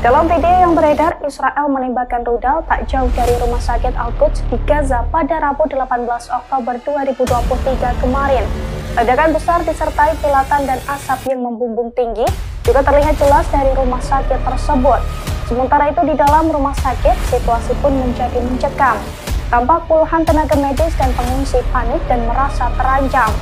Dalam video yang beredar, Israel menembakkan rudal tak jauh dari Rumah Sakit Al-Quds di Gaza pada Rabu 18 Oktober 2023 kemarin. Ledakan besar disertai kilatan dan asap yang membumbung tinggi juga terlihat jelas dari rumah sakit tersebut. Sementara itu di dalam rumah sakit, situasi pun menjadi mencekam. Tampak puluhan tenaga medis dan pengungsi panik dan merasa terancam.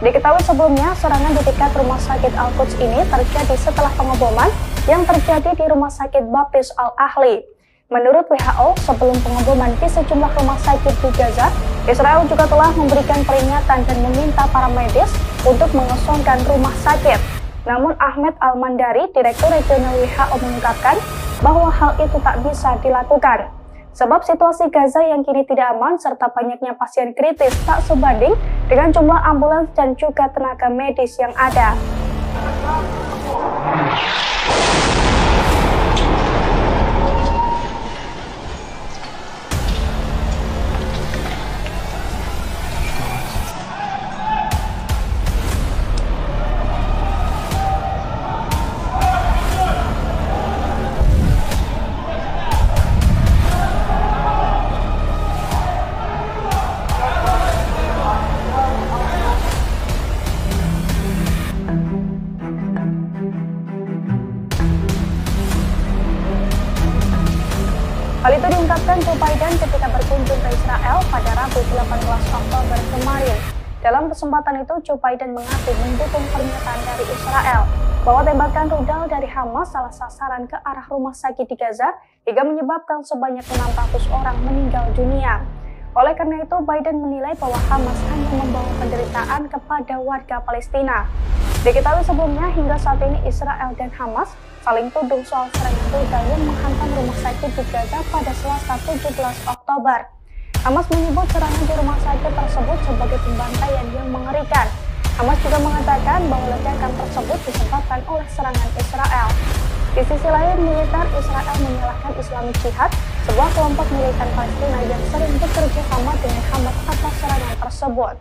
Diketahui sebelumnya, serangan di dekat Rumah Sakit Al-Quds ini terjadi setelah pengeboman yang terjadi di Rumah Sakit Baptis Al-Ahli. Menurut WHO, sebelum pengeboman di sejumlah rumah sakit di Gaza, Israel juga telah memberikan peringatan dan meminta para medis untuk mengosongkan rumah sakit. Namun Ahmed Al-Mandari, Direktur Regional WHO mengungkapkan bahwa hal itu tak bisa dilakukan. Sebab situasi Gaza yang kini tidak aman serta banyaknya pasien kritis tak sebanding dengan jumlah ambulans dan juga tenaga medis yang ada. Hal itu diungkapkan Joe Biden ketika berkunjung ke Israel pada Rabu 18 Oktober kemarin. Dalam kesempatan itu, Joe Biden mengaku mendukung pernyataan dari Israel bahwa tembakan rudal dari Hamas salah sasaran ke arah rumah sakit di Gaza hingga menyebabkan sebanyak 600 orang meninggal dunia. Oleh karena itu, Biden menilai bahwa Hamas hanya membawa penderitaan kepada warga Palestina. Diketahui sebelumnya, hingga saat ini Israel dan Hamas saling tuduh soal serangan rudal yang menghantam rumah sakit di Gaza pada Selasa 17 Oktober. Hamas menyebut serangan di rumah sakit tersebut sebagai pembantaian yang mengerikan. Hamas juga mengatakan bahwa ledakan tersebut disebabkan oleh serangan Israel. Di sisi lain, militer Israel menyalahkan Islamic Jihad, sebuah kelompok militan Palestina yang sering bekerja sama dengan Hamas atas serangan tersebut.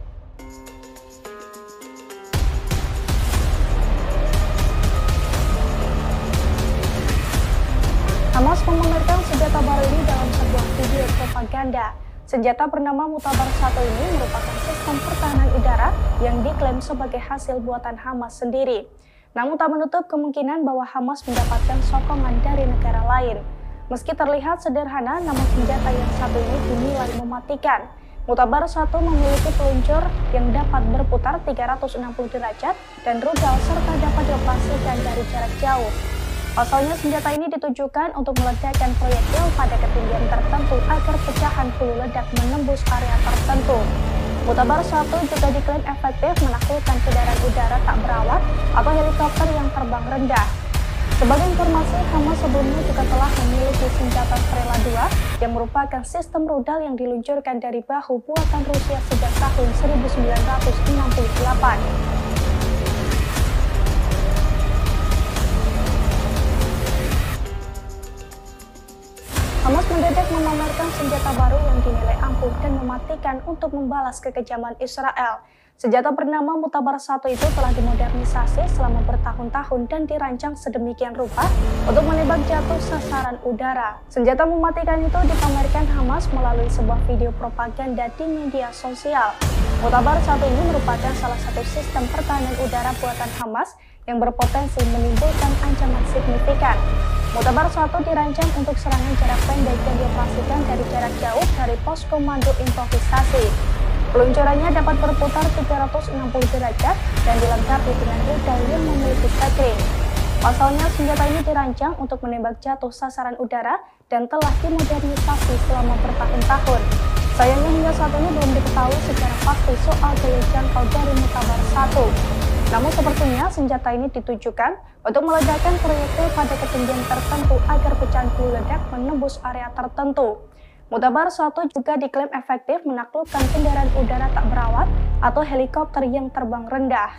Hamas memamerkan senjata baru ini dalam sebuah video propaganda. Senjata bernama Mutabar 1 ini merupakan sistem pertahanan udara yang diklaim sebagai hasil buatan Hamas sendiri. Namun tak menutup kemungkinan bahwa Hamas mendapatkan sokongan dari negara lain. Meski terlihat sederhana, namun senjata yang satu ini dinilai mematikan. Mutabar 1 memiliki peluncur yang dapat berputar 360 derajat dan rudal serta dapat dioperasikan dari jarak jauh. Pasalnya senjata ini ditujukan untuk meledakkan proyektil pada ketinggian tertentu agar pecahan hulu ledak menembus area tertentu. Mutabar 1 juga diklaim efektif menaklukkan kendaraan udara tak berawak atau helikopter yang terbang rendah. Sebagai informasi, Hamas sebelumnya juga telah memiliki senjata Strela 2 yang merupakan sistem rudal yang diluncurkan dari bahu buatan Rusia sejak tahun 1968. Hamas mendadak memamerkan senjata baru yang dinilai ampuh dan mematikan untuk membalas kekejaman Israel. Senjata bernama Mutabar 1 itu telah dimodernisasi selama bertahun-tahun dan dirancang sedemikian rupa untuk menembak jatuh sasaran udara. Senjata mematikan itu dipamerkan Hamas melalui sebuah video propaganda di media sosial. Mutabar 1 ini merupakan salah satu sistem pertahanan udara buatan Hamas yang berpotensi menimbulkan ancaman signifikan. Mutabar 1 dirancang untuk serangan jarak pendek dan dioperasikan dari jarak jauh dari pos komando improvisasi. Peluncurannya dapat berputar 360 derajat dan dilengkapi dengan rudal yang memiliki staging. Pasalnya, senjata ini dirancang untuk menembak jatuh sasaran udara dan telah dimodernisasi selama bertahun-tahun. Sayangnya hingga saat ini belum diketahui secara pasti soal daya jangkau dari Mutabar 1. Namun sepertinya senjata ini ditujukan untuk meledakkan proyektil pada ketinggian tertentu agar pecahan hulu ledak menembus area tertentu. Mutabar 1 juga diklaim efektif menaklukkan kendaraan udara tak berawak atau helikopter yang terbang rendah.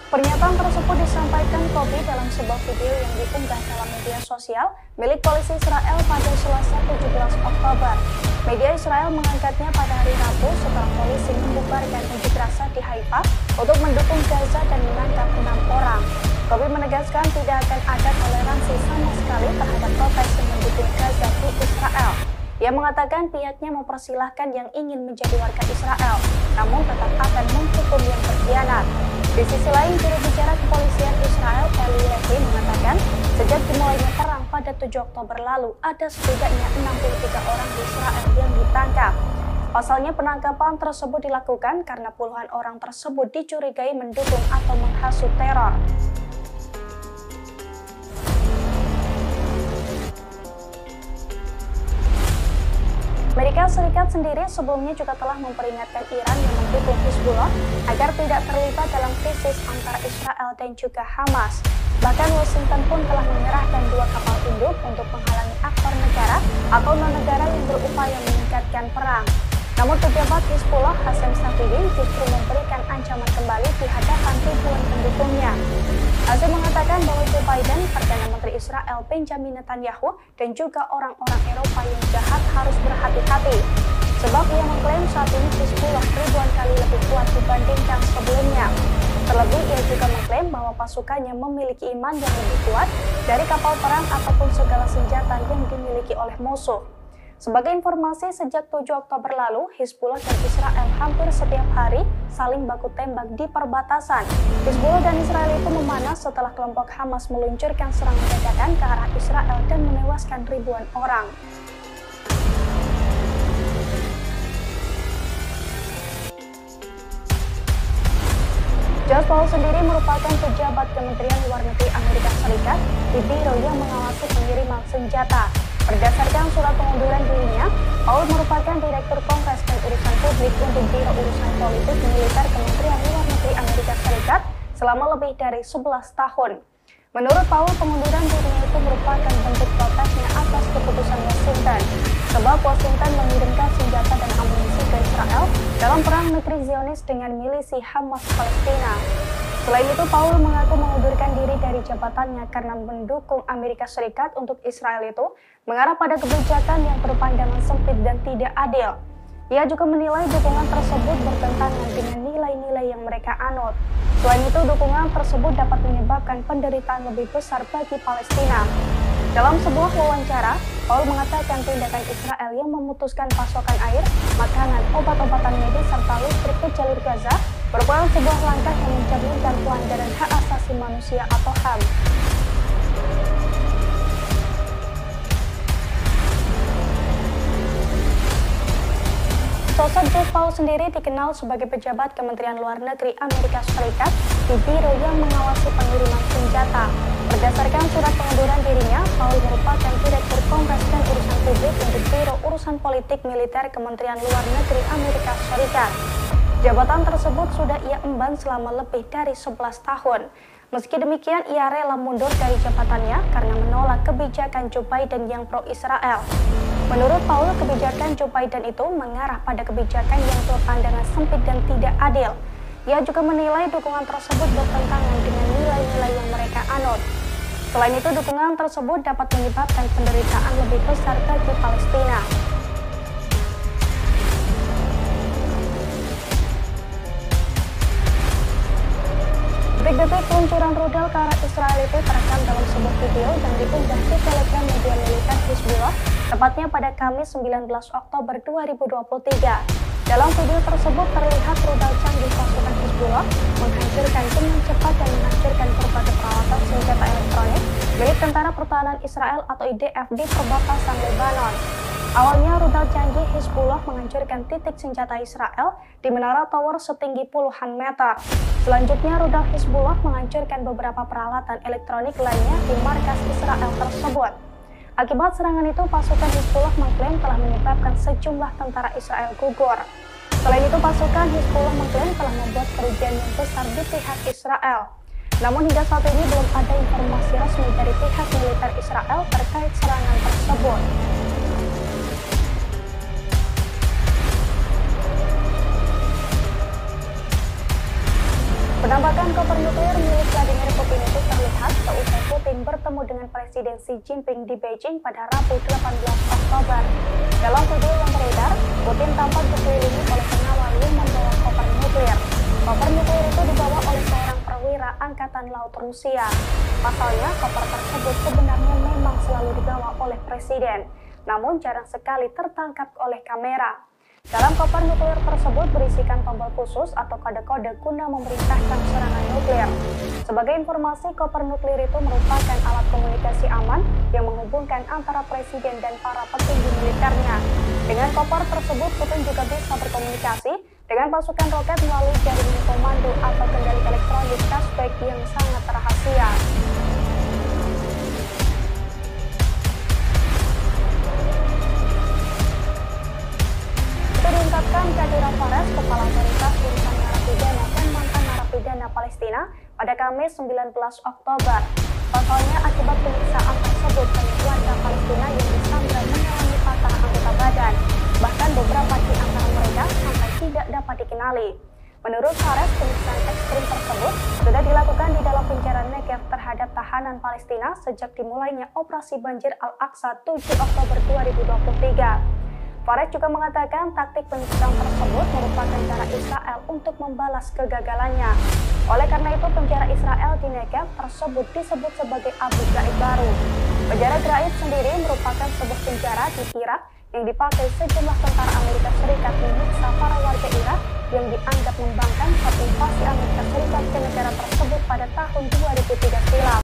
Pernyataan tersebut disampaikan Kobi dalam sebuah video yang diunggah dalam media sosial milik polisi Israel pada Selasa 17 Oktober. Media Israel mengangkatnya pada hari Rabu setelah polisi membubarkan unjuk rasa di Haifa untuk mendukung Gaza dan menangkap 6 orang. Kobi menegaskan tidak akan ada toleransi sama sekali terhadap protes yang mendukung Gaza di Israel. Ia mengatakan pihaknya mempersilahkan yang ingin menjadi warga Israel, namun tetap akan menghukum yang berkhianat. Di sisi lain, juru bicara kepolisian Israel, Eli Levy, mengatakan sejak dimulainya perang pada 7 Oktober lalu, ada setidaknya 63 orang di Israel yang ditangkap. Pasalnya penangkapan tersebut dilakukan karena puluhan orang tersebut dicurigai mendukung atau menghasut teror. Amerika Serikat sendiri sebelumnya juga telah memperingatkan Iran yang mendukung Hizbullah agar tidak terlibat dalam krisis antara Israel dan juga Hamas. Bahkan Washington pun telah mengerahkan 2 kapal induk untuk menghalangi aktor negara atau non-negara yang berupaya meningkatkan perang. Namun pejabat Hizbullah Hashem Safidi justru memberikan ancaman kembali di hadapan ribuan pendukungnya. Hashem mengatakan bahwa Joe Biden, Perdana Menteri Israel Benjamin Netanyahu, dan juga orang-orang Eropa yang jahat harus berhati-hati. Sebab ia mengklaim saat ini Hizbullah ribuan kali lebih kuat dibandingkan sebelumnya. Terlebih ia juga mengklaim bahwa pasukannya memiliki iman yang lebih kuat dari kapal perang ataupun segala senjata yang dimiliki oleh musuh. Sebagai informasi, sejak 7 Oktober lalu, Hizbullah dan Israel hampir setiap hari saling baku tembak di perbatasan. Hizbullah dan Israel itu memanas setelah kelompok Hamas meluncurkan serangan dadakan ke arah Israel dan menewaskan ribuan orang. Josh Paul sendiri merupakan pejabat Kementerian Luar Negeri Amerika Serikat di biro yang mengawasi pengiriman senjata. Berdasarkan surat pengunduran dirinya, Paul merupakan Direktur Kongres dan Urusan Publik untuk Biro Urusan Politik Militer Kementerian Luar Negeri Amerika Serikat selama lebih dari 11 tahun. Menurut Paul, pengunduran dirinya itu merupakan bentuk protesnya atas keputusan Washington, sebab Washington mengirimkan senjata dan amunisi ke Israel dalam perang negeri Zionis dengan milisi Hamas Palestina. Selain itu, Paul mengaku mengundurkan diri dari jabatannya karena mendukung Amerika Serikat untuk Israel itu mengarah pada kebijakan yang berpandangan sempit dan tidak adil. Ia juga menilai dukungan tersebut bertentangan dengan nilai-nilai yang mereka anut. Selain itu, dukungan tersebut dapat menyebabkan penderitaan lebih besar bagi Palestina. Dalam sebuah wawancara, Paul mengatakan tindakan Israel yang memutuskan pasokan air, makanan, obat-obatan medis, serta listrik ke jalur Gaza merupakan sebuah langkah yang mencerminkan pelanggaran hak asasi manusia atau HAM. Sosok Josh Paul sendiri dikenal sebagai pejabat Kementerian Luar Negeri Amerika Serikat di biro yang mengawasi pengiriman senjata. Berdasarkan surat pengunduran dirinya, Paul merupakan Direktur Kongres dan Urusan Publik untuk Biro Urusan Politik Militer Kementerian Luar Negeri Amerika Serikat. Jabatan tersebut sudah ia emban selama lebih dari 11 tahun. Meski demikian, ia rela mundur dari jabatannya karena menolak kebijakan Joe Biden yang pro-Israel. Menurut Paul, kebijakan Joe Biden itu mengarah pada kebijakan yang berpandangan sempit dan tidak adil. Ia juga menilai dukungan tersebut bertentangan dengan nilai-nilai yang mereka anut. Selain itu, dukungan tersebut dapat menyebabkan penderitaan lebih besar bagi Palestina. Detik-detik peluncuran rudal ke arah Israel itu terekam dalam sebuah video yang diunggah di Telegram media militer Hizbullah, tepatnya pada Kamis 19 Oktober 2023. Dalam video tersebut terlihat rudal canggih pasukan Hizbullah menghancurkan dengan cepat dan menghancurkan berbagai peralatan senjata elektronik milik Tentara Pertahanan Israel atau IDF di perbatasan Lebanon. Awalnya rudal canggih Hizbullah menghancurkan titik senjata Israel di menara tower setinggi puluhan meter. Selanjutnya rudal Hizbullah menghancurkan beberapa peralatan elektronik lainnya di markas Israel tersebut. Akibat serangan itu, pasukan Hizbullah mengklaim telah menyebabkan sejumlah tentara Israel gugur. Selain itu, pasukan Hizbullah mengklaim telah membuat kerugian yang besar di pihak Israel. Namun hingga saat ini belum ada informasi resmi dari pihak militer Israel terkait serangan tersebut. Penampakan koper nuklir milik Vladimir Putin itu terlihat seusai Putin bertemu dengan Presiden Xi Jinping di Beijing pada Rabu 18 Oktober. Dalam video yang beredar, Putin tampak dikelilingi oleh pengawal yang membawa koper nuklir. Koper nuklir itu dibawa oleh seorang perwira Angkatan Laut Rusia. Pasalnya, koper tersebut sebenarnya memang selalu dibawa oleh presiden, namun jarang sekali tertangkap oleh kamera. Dalam koper nuklir tersebut berisikan tombol khusus atau kode-kode guna memerintahkan serangan nuklir. Sebagai informasi, koper nuklir itu merupakan alat komunikasi aman yang menghubungkan antara presiden dan para petinggi militernya. Dengan koper tersebut, Putin juga bisa berkomunikasi dengan pasukan roket melalui jaringan komando atau kendali elektronik Kaspersky yang sangat rahasia. Diungkapkan Khadira Fares, Kepala Otoritas Urusan Narapidana dan mantan narapidana Palestina pada Kamis 19 Oktober. Pasalnya, akibat penyiksaan tersebut, banyak warga Palestina yang disandra mengalami patah anggota badan. Bahkan beberapa di antara mereka sampai tidak dapat dikenali. Menurut Fares, penyiksaan ekstrim tersebut sudah dilakukan di dalam penjara Negev terhadap tahanan Palestina sejak dimulainya operasi banjir Al-Aqsa 7 Oktober 2023. Fares juga mengatakan taktik penyiksaan tersebut merupakan cara Israel untuk membalas kegagalannya. Oleh karena itu, penjara Israel di Negev tersebut disebut sebagai Abu Ghraib baru. Penjara Ghraib sendiri merupakan sebuah penjara di Irak yang dipakai sejumlah tentara Amerika Serikat menyiksa para warga Irak yang dianggap membangkang saat invasi Amerika Serikat ke negara tersebut pada tahun 2003 silam.